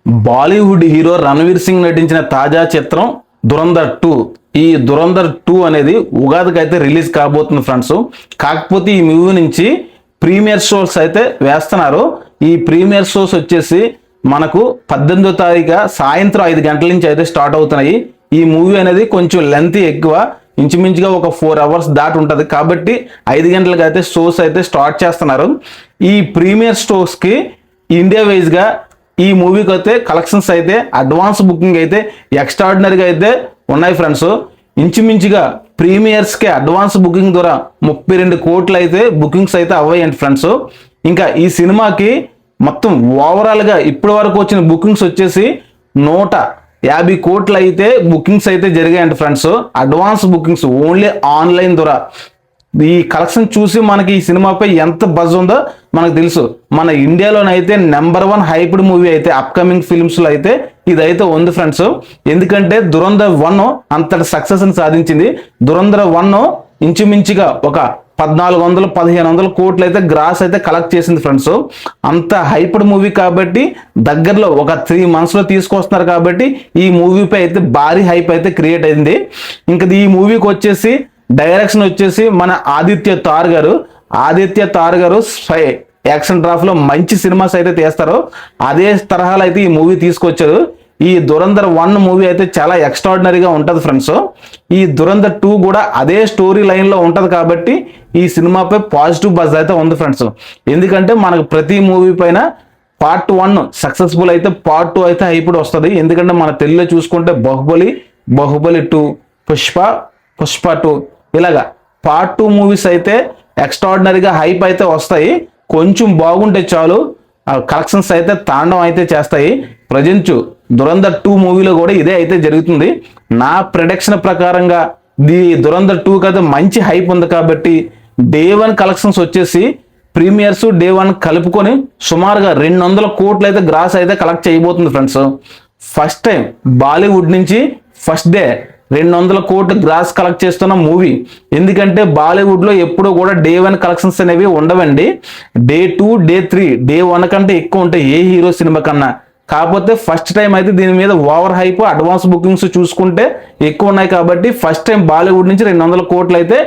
Bollywood hero Ranveer Singh నటించిన తాజా చిత్రం దురంధర్ 2. ఈ దురంధర్ 2 అనేది ఉగాదికి అయితే రిలీజ్ కాబోతుంది ఫ్రెండ్స్. కాకపోతే ఈ మూవీ నుంచి ప్రీమియర్ షోస్ అయితే వేస్తున్నారు. ఈ ప్రీమియర్ షోస్ వచ్చేసి మనకు 18వ తారీఖు సాయంత్రం 5 గంటల నుంచి అయితే స్టార్ట్ అవుతున్నాయి. ఈ మూవీ అనేది కొంచెం లెంత్ ఎక్కువ, ఇంచుమించుగా ఒక 4 అవర్స్ దాటి ఉంటుంది. కాబట్టి 5 గంటలకు అయితే షోస్ అయితే స్టార్ట్ చేస్తున్నారు. ఈ ప్రీమియర్ షోస్కి ఇండియా వైజ్గా ఈ మూవీకి అయితే కలెక్షన్స్ అయితే అడ్వాన్స్ బుకింగ్ అయితే ఎక్స్ట్రాడినరీగా అయితే ఉన్నాయి ఫ్రెండ్స్. ఇంచుమించుగా ప్రీమియర్స్కి అడ్వాన్స్ బుకింగ్ ద్వారా 32 కోట్లు అయితే బుకింగ్స్ అయితే అవ్వాయండి ఫ్రెండ్స్. ఇంకా ఈ సినిమాకి మొత్తం ఓవరాల్గా ఇప్పటి వరకు వచ్చిన బుకింగ్స్ వచ్చేసి 150 కోట్లు అయితే బుకింగ్స్ అయితే జరిగాయండి friends. Advance bookings only online ద్వారా. ఈ కలెక్షన్ చూసి మనకి ఈ సినిమాపై ఎంత బజ్ ఉందో మనకు తెలుసు. మన ఇండియాలోనైతే నెంబర్ 1 హైప్డ్ మూవీ అయితే అప్కమింగ్ ఫిల్మ్స్లో అయితే ఇదైతే ఉంది ఫ్రెండ్స్. ఎందుకంటే దురంధర్ 1 అంతటి సక్సెస్ని సాధించింది. దురంధర్ 1 ఇంచుమించుగా ఒక 1400-1500 కోట్లు అయితే గ్రాస్ అయితే కలెక్ట్ చేసింది ఫ్రెండ్స్. అంత హైప్డ్ మూవీ కాబట్టి దగ్గరలో ఒక 3 monthsలో తీసుకొస్తున్నారు కాబట్టి ఈ మూవీపై అయితే భారీ హైప్ అయితే క్రియేట్ అయింది. ఇంకా ఈ మూవీకి వచ్చేసి డైరెక్షన్ వచ్చేసి మన ఆదిత్య తార్ గారు యాక్షన్ డ్రాఫ్ట్లో మంచి సినిమాస్ అయితే తీస్తారు. అదే తరహాలో అయితే ఈ మూవీ తీసుకొచ్చారు. ఈ దురంధర్ 1 మూవీ అయితే చాలా ఎక్స్ట్రాడినరీగా ఉంటుంది ఫ్రెండ్స్. ఈ దురంధర్ 2 కూడా అదే స్టోరీ లైన్లో ఉంటుంది కాబట్టి ఈ సినిమాపై పాజిటివ్ బజ్ అయితే ఉంది ఫ్రెండ్స్. ఎందుకంటే మనకు ప్రతి మూవీ పైన పార్ట్ 1 సక్సెస్ఫుల్ అయితే పార్ట్ 2 అయితే ఇప్పుడు వస్తుంది. ఎందుకంటే మన తెలుగులో చూసుకుంటే బాహుబలి 2, పుష్ప 2 ఇలాగా పార్ట్ 2 మూవీస్ అయితే ఎక్స్ట్రాడినరీగా హైప్ అయితే వస్తాయి. కొంచెం బాగుంటే చాలు కలెక్షన్స్ అయితే తాండవం అయితే చేస్తాయి. ప్రజెంట్ దురంధర్ 2 మూవీలో కూడా ఇదే అయితే జరుగుతుంది. నా ప్రిడిక్షన్ ప్రకారంగా దురంధర్ 2 అయితే మంచి హైప్ ఉంది కాబట్టి డే 1 కలెక్షన్స్ వచ్చేసి ప్రీమియర్స్ డే 1 కలుపుకొని సుమారుగా 200 కోట్లు అయితే గ్రాస్ అయితే కలెక్ట్ చేయబోతుంది ఫ్రెండ్స్. ఫస్ట్ టైం బాలీవుడ్ నుంచి ఫస్ట్ డే 200 కోట్లు గ్రాస్ కలెక్ట్ చేస్తున్న మూవీ. ఎందుకంటే బాలీవుడ్లో ఎప్పుడూ కూడా డే 1 కలెక్షన్స్ అనేవి ఉండవండి. డే 2, డే 3, డే 1 కంటే ఎక్కువ ఉంటాయి ఏ హీరో సినిమా కన్నా. కాకపోతే ఫస్ట్ టైం అయితే దీని మీద ఓవర్ హైప్ అడ్వాన్స్ బుకింగ్స్ చూసుకుంటే ఎక్కువ ఉన్నాయి కాబట్టి ఫస్ట్ టైం బాలీవుడ్ నుంచి 200 కోట్లు అయితే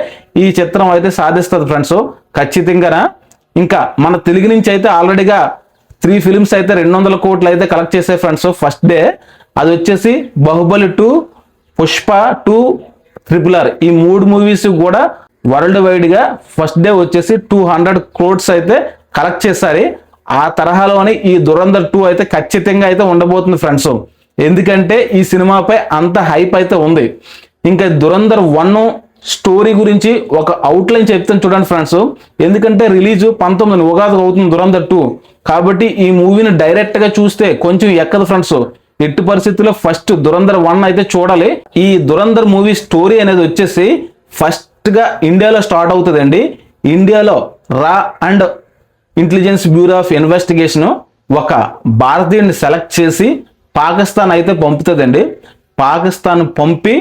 ఈ చిత్రం అయితే సాధిస్తుంది ఫ్రెండ్స్ ఖచ్చితంగా. ఇంకా మన తెలుగు నుంచి అయితే ఆల్రెడీగా 3 ఫిలిమ్స్ అయితే 200 కోట్లు అయితే కలెక్ట్ చేసే ఫ్రెండ్స్ ఫస్ట్ డే. అది వచ్చేసి బాహుబలి 2, పుష్ప 2, RRR ఈ 3 మూవీస్ కూడా వరల్డ్ వైడ్గా ఫస్ట్ డే వచ్చేసి 200 crores అయితే కలెక్ట్ చేశారు. ఆ తరహాలోనే ఈ దురంధర్ 2 అయితే ఖచ్చితంగా అయితే ఉండబోతుంది ఫ్రెండ్స్. ఎందుకంటే ఈ సినిమాపై అంత హైప్ అయితే ఉంది. ఇంకా దురంధర్ 1 స్టోరీ గురించి ఒక అవుట్లైన్ చెప్తాను చూడండి ఫ్రెండ్స్. ఎందుకంటే రిలీజ్ 19 ఉగాది అవుతుంది దురంధర్ 2 కాబట్టి ఈ మూవీని డైరెక్ట్గా చూస్తే కొంచెం ఎక్కదు ఫ్రెండ్స్. ఎట్టి పరిస్థితుల్లో ఫస్ట్ దురంధర్ 1 అయితే చూడాలి. ఈ దురంధర్ మూవీ స్టోరీ అనేది వచ్చేసి ఫస్ట్గా ఇండియాలో స్టార్ట్ అవుతుందండి. ఇండియాలో రా and intelligence bureau of investigation ఒక భారతీయుడిని సెలెక్ట్ చేసి పాకిస్తాన్ అయితే పంపుతుందండి. పాకిస్తాన్ పంపి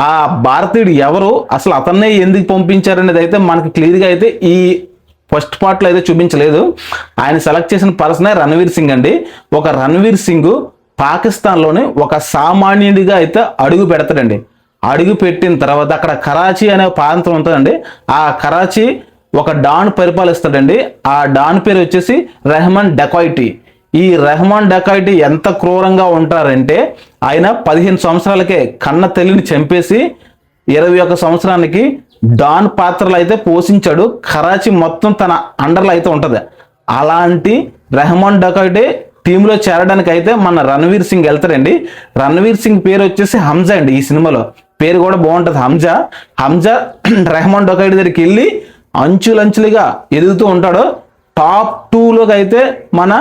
ఆ భారతీయుడు ఎవరు, అసలు అతన్నే ఎందుకు పంపించారనేది అయితే మనకి క్లియర్గా అయితే ఈ ఫస్ట్ పార్ట్లో అయితే చూపించలేదు. ఆయన సెలెక్ట్ చేసిన పర్సనే రణవీర్ సింగ్ అండి. ఒక రణవీర్ సింగ్ పాకిస్తాన్లోని ఒక సామాన్యుడిగా అయితే అడుగు పెడతాడండి. అడుగు పెట్టిన తర్వాత అక్కడ కరాచీ అనే ప్రాంతం ఉంటుందండి. ఆ కరాచీ ఒక డాన్ పరిపాలిస్తాడండి. ఆ డాన్ పేరు వచ్చేసి రెహమాన్ డకాయిటీ. ఈ రెహమాన్ డకాయిటీ ఎంత క్రూరంగా ఉంటారంటే ఆయన 15 సంవత్సరాలకే కన్న తల్లిని చంపేసి 21 సంవత్సరానికి డాన్ పాత్రలు అయితే పోషించాడు. కరాచీ మొత్తం తన అండర్లో అయితే ఉంటుంది. అలాంటి రెహమాన్ డకాయిటీ టీంలో చేరడానికి అయితే మన రణవీర్ సింగ్ వెళ్తారండి. రణవీర్ సింగ్ పేరు వచ్చేసి హంజా అండి. ఈ సినిమాలో పేరు కూడా బాగుంటుంది హంజా రెహమాన్ డకాయిటీ దగ్గరికి వెళ్ళి అంచులంచులుగా ఎదుగుతూ ఉంటాడు. టాప్ 2లోకి అయితే మన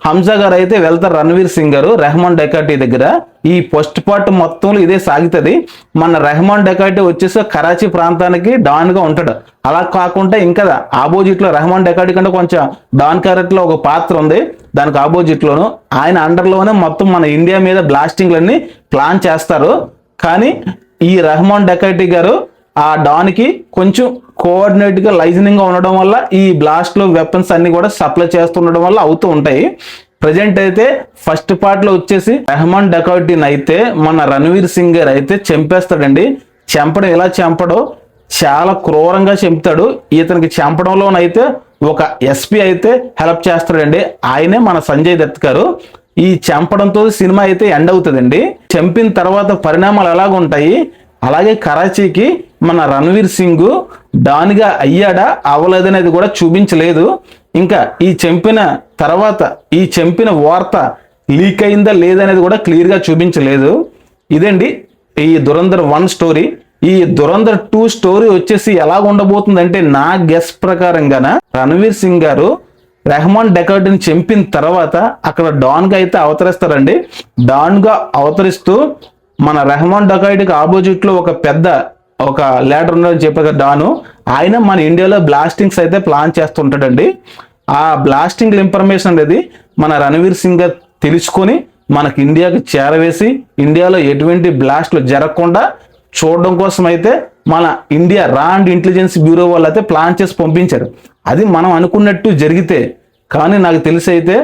హంజా గారు అయితే వెళ్తారు. రణవీర్ సింగ్ గారు రెహమాన్ డకాయిటీ దగ్గర ఈ ఫస్ట్ పార్ట్ మొత్తంలో ఇదే సాగుతుంది. మన రెహమాన్ డకాయిటీ వచ్చేసి కరాచీ ప్రాంతానికి డాన్గా ఉంటాడు. అలా కాకుండా ఇంకా ఆపోజిట్లో రెహమాన్ డకాయిటీ కంటే కొంచెం డాన్ క్యారెక్టర్లో ఒక పాత్ర ఉంది. దానికి ఆపోజిట్లోను ఆయన అండర్లోనే మొత్తం మన ఇండియా మీద బ్లాస్టింగ్లన్నీ ప్లాన్ చేస్తారు. కానీ ఈ రెహమాన్ డకాయిటీ గారు ఆ డాన్కి కొంచెం కోఆర్డినేట్గా లైజనింగ్గా ఉండడం వల్ల ఈ బ్లాస్ట్లో వెపన్స్ అన్ని కూడా సప్లై చేస్తుండడం వల్ల అవుతూ ఉంటాయి. ప్రజెంట్ అయితే ఫస్ట్ పార్ట్ లో వచ్చేసి రెహమాన్ డకౌటీని అయితే మన రణవీర్ సింగ్ గారు అయితే చంపేస్తాడండి. చంపడం ఎలా చంపడో చాలా క్రూరంగా చంపుతాడు. ఇతనికి చంపడంలోనైతే ఒక ఎస్పీ అయితే హెల్ప్ చేస్తాడండి, ఆయనే మన సంజయ్ దత్ గారు. ఈ చంపడంతో సినిమా అయితే ఎండ్ అవుతుందండి. చంపిన తర్వాత పరిణామాలు ఎలాగుంటాయి, అలాగే కరాచీకి మన రణవీర్ సింగ్ డాన్గా అయ్యాడా అవ్వలేదనేది కూడా చూపించలేదు. ఇంకా ఈ చంపిన తర్వాత ఈ చంపిన వార్త లీక్ అయిందా లేదనేది కూడా క్లియర్గా చూపించలేదు. ఇదండి ఈ దురంధర్ 1 స్టోరీ. ఈ దురంధర్ 2 స్టోరీ వచ్చేసి ఎలా ఉండబోతుందంటే నా గెస్ ప్రకారంగాన రణవీర్ సింగ్ గారు రెహమాన్ డకౌటీని చంపిన తర్వాత అక్కడ డాన్ గా అయితే అవతరిస్తారండి. డాన్ గా అవతరిస్తూ మన రెహమాన్ డకౌటీకి ఆపోజిట్ లో ఒక లీడర్ ఉన్నాడని చెప్పారు డాను, ఆయన మన ఇండియాలో బ్లాస్టింగ్స్ అయితే ప్లాన్ చేస్తుంటాడండి. ఆ బ్లాస్టింగ్ ఇన్ఫర్మేషన్ అనేది మన రణవీర్ సింగ్ గారు తెలుసుకొని మనకి ఇండియాకి చేరవేసి ఇండియాలో ఎటువంటి బ్లాస్ట్లు జరగకుండా చూడడం కోసం అయితే మన ఇండియా రా అండ్ ఇంటెలిజెన్స్ బ్యూరో వాళ్ళు అయితే ప్లాన్ చేసి పంపించారు. అది మనం అనుకున్నట్టు జరిగితే, కానీ నాకు తెలిసి అయితే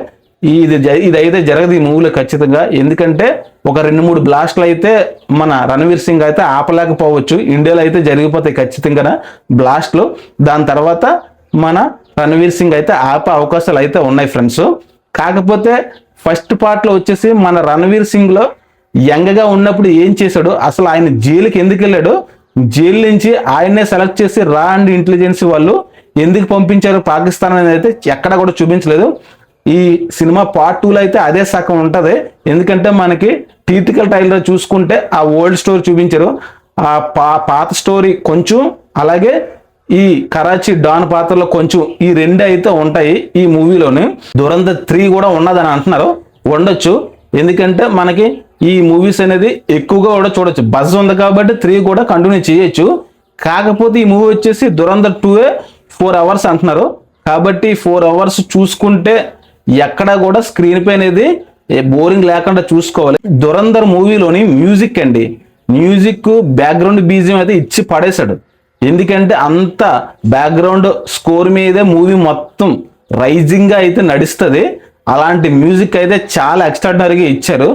ఇదైతే జరగదు ఈ మూవీలో ఖచ్చితంగా. ఎందుకంటే ఒక 2-3 బ్లాస్ట్లు అయితే మన రణవీర్ సింగ్ అయితే ఆపలేకపోవచ్చు. ఇండియాలో అయితే జరిగిపోతాయి ఖచ్చితంగా బ్లాస్ట్లు. దాని తర్వాత మన రణవీర్ సింగ్ అయితే ఆపే అవకాశాలు అయితే ఉన్నాయి ఫ్రెండ్స్. కాకపోతే ఫస్ట్ పార్ట్ లో వచ్చేసి మన రణవీర్ సింగ్ లో యంగ్గా ఉన్నప్పుడు ఏం చేశాడు, అసలు ఆయన జైలుకి ఎందుకు వెళ్ళాడు, జైలు నుంచి ఆయన్నే సెలెక్ట్ చేసి రా అండ్ ఇంటెలిజెన్స్ వాళ్ళు ఎందుకు పంపించారు పాకిస్తాన్ అనేది అయితే ఎక్కడ కూడా చూపించలేదు. ఈ సినిమా పార్ట్ 2లో అయితే అదే సగం ఉంటుంది. ఎందుకంటే మనకి టీటికల్ టైలర్ చూసుకుంటే ఆ ఓల్డ్ స్టోరీ చూపించారు, ఆ పాత స్టోరీ కొంచెం, అలాగే ఈ కరాచీ డాన్ పాత్రలో కొంచెం, ఈ 2 అయితే ఉంటాయి ఈ మూవీలోని. దురంధర్ 3 కూడా ఉన్నదని అంటున్నారు, ఉండొచ్చు. ఎందుకంటే మనకి ఈ మూవీస్ అనేది ఎక్కువగా కూడా చూడొచ్చు, బజ్ ఉంది కాబట్టి 3 కూడా కంటిన్యూ చేయొచ్చు. కాకపోతే ఈ మూవీ వచ్చేసి దురంధర్ 2 4 అవర్స్ అంటున్నారు. కాబట్టి 4 అవర్స్ చూసుకుంటే ఎక్కడ కూడా స్క్రీన్ పై అనేది బోరింగ్ లేకుండా చూసుకోవాలి. దురంధర్ మూవీలోని మ్యూజిక్ అండి, మ్యూజిక్ బ్యాక్గ్రౌండ్ బీజియం అయితే ఇచ్చి పడేశాడు. ఎందుకంటే అంత బ్యాక్గ్రౌండ్ స్కోర్ మీదే మూవీ మొత్తం రైజింగ్ గా అయితే నడుస్తుంది. అలాంటి మ్యూజిక్ అయితే చాలా ఎక్స్ట్రాడినరీగా ఇచ్చారు.